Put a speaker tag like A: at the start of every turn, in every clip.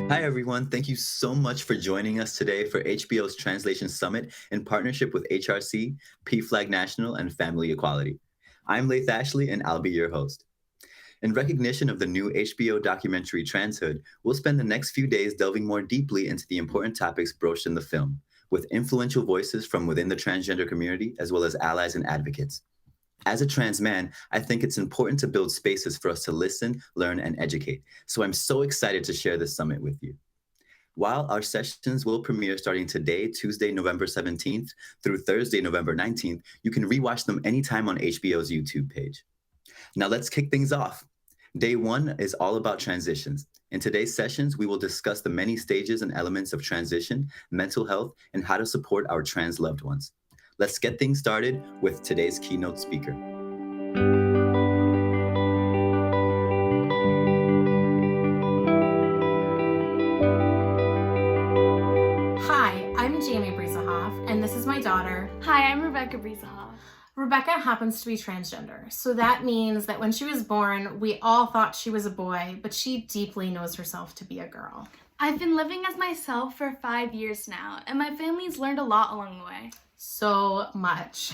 A: Hi, everyone. Thank you so much for joining us today for HBO's Translation Summit in partnership with HRC, PFLAG National, and Family Equality. I'm Laith Ashley, and I'll be your host. In recognition of the new HBO documentary Transhood, we'll spend the next few days delving more deeply into the important topics broached in the film, with influential voices from within the transgender community, as well as allies and advocates. As a trans man, I think it's important to build spaces for us to listen, learn, and educate. So I'm so excited to share this summit with you. While our sessions will premiere starting today, Tuesday, November 17th, through Thursday, November 19th, you can rewatch them anytime on HBO's YouTube page. Now let's kick things off. Day one is all about transitions. In today's sessions, we will discuss the many stages and elements of transition, mental health, and how to support our trans loved ones. Let's get things started with today's keynote speaker.
B: Hi, I'm Jamie Bruesehoff, and this is my daughter.
C: Hi, I'm Rebekah Bruesehoff.
B: Rebekah happens to be transgender, so that means that when she was born, we all thought she was a boy, but she deeply knows herself to be a girl.
C: I've been living as myself for 5 years now, and my family's learned a lot along the way.
B: So much.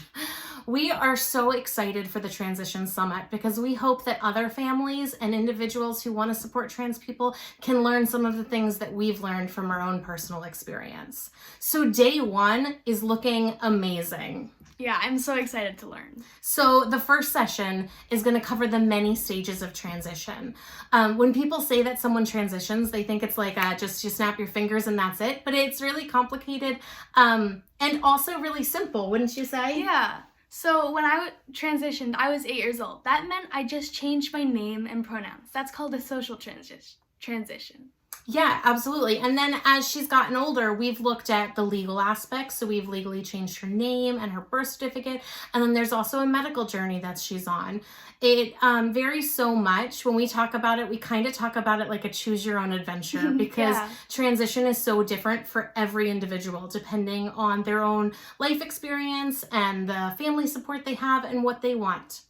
B: We are so excited for the Transition Summit because we hope that other families and individuals who want to support trans people can learn some of the things that we've learned from our own personal experience. So day one is looking amazing.
C: Yeah, I'm so excited to learn.
B: So the first session is going to cover the many stages of transition. When people say that someone transitions, they think it's like just you snap your fingers and that's it. But it's really complicated and also really simple, wouldn't you say?
C: Yeah. So when I transitioned, I was 8 years old. That meant I just changed my name and pronouns. That's called a social transition.
B: Yeah, absolutely. And then as she's gotten older, we've looked at the legal aspects. So we've legally changed her name and her birth certificate. And then there's also a medical journey that she's on. It varies so much. When we talk about it, we kind of talk about it like a choose your own adventure because transition is so different for every individual, depending on their own life experience and the family support they have and what they want.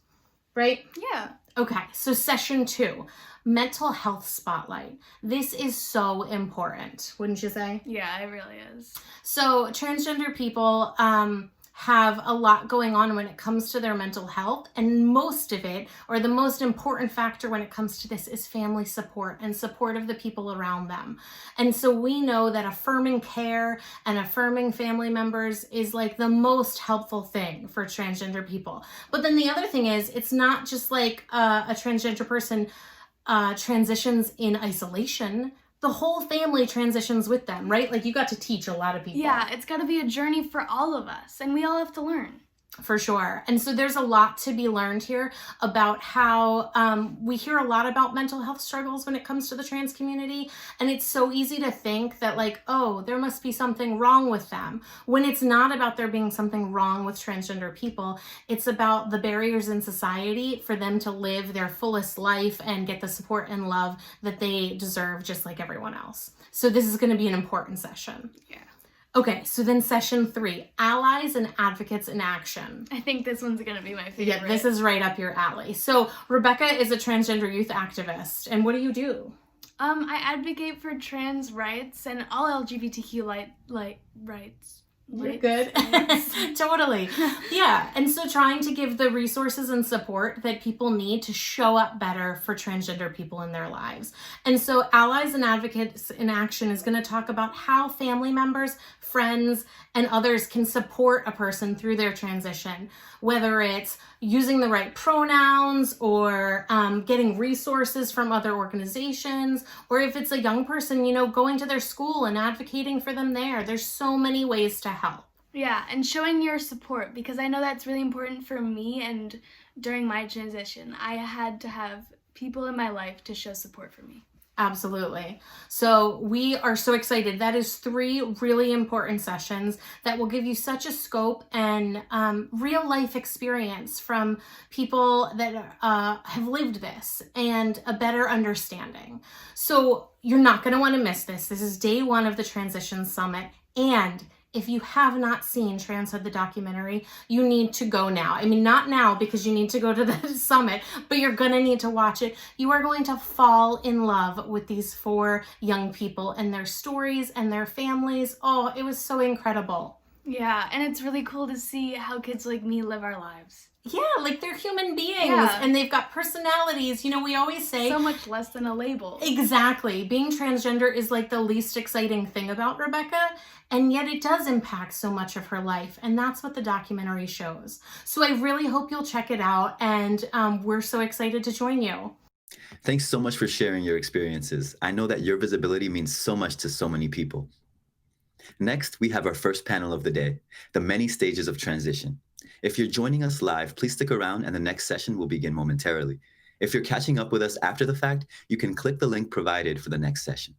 B: Right?
C: Yeah.
B: Okay, so session 2. Mental health spotlight. This is so important, wouldn't you say?
C: Yeah, it really is.
B: So transgender people have a lot going on when it comes to their mental health, and most of it, or the most important factor when it comes to this, is family support and support of the people around them. And so we know that affirming care and affirming family members is like the most helpful thing for transgender people. But then the other thing is, it's not just like a transgender person transitions in isolation. The whole family transitions with them, right? Like you got to teach a lot of people.
C: Yeah, it's got to be a journey for all of us, and we all have to learn.
B: For sure. And so there's a lot to be learned here about how we hear a lot about mental health struggles when it comes to the trans community. And it's so easy to think that like, oh, there must be something wrong with them. When it's not about there being something wrong with transgender people, it's about the barriers in society for them to live their fullest life and get the support and love that they deserve just like everyone else. So this is going to be an important session.
C: Yeah.
B: Okay, so then session 3, allies and advocates in action.
C: I think this one's going to be my favorite.
B: Yeah, this is right up your alley. So Rebekah is a transgender youth activist, and what do you do?
C: I advocate for trans rights and all LGBTQ rights.
B: You're good. Totally. Yeah. And so trying to give the resources and support that people need to show up better for transgender people in their lives. And so Allies and Advocates in Action is going to talk about how family members, friends, and others can support a person through their transition, whether it's using the right pronouns or getting resources from other organizations, or if it's a young person, you know, going to their school and advocating for them there. There's so many ways to help.
C: Yeah, and showing your support, because I know that's really important for me, and during my transition, I had to have people in my life to show support for me.
B: Absolutely. So we are so excited. That is 3 really important sessions that will give you such a scope and real life experience from people that have lived this and a better understanding. So you're not going to want to miss this. This is day 1 of the Transition Summit, and If you have not seen Transhood, the documentary, you need to go now. I mean, not now because you need to go to the summit, but you're going to need to watch it. You are going to fall in love with these 4 young people and their stories and their families. Oh, it was so incredible.
C: Yeah, and it's really cool to see how kids like me live our lives.
B: Yeah, like they're human beings and they've got personalities. You know, we always say
C: so much less than a label.
B: Exactly. Being transgender is like the least exciting thing about Rebekah, and yet it does impact so much of her life. And that's what the documentary shows. So I really hope you'll check it out, and we're so excited to join you.
A: Thanks so much for sharing your experiences. I know that your visibility means so much to so many people. Next, we have our first panel of the day, the many stages of transition. If you're joining us live, please stick around and the next session will begin momentarily. If you're catching up with us after the fact, you can click the link provided for the next session.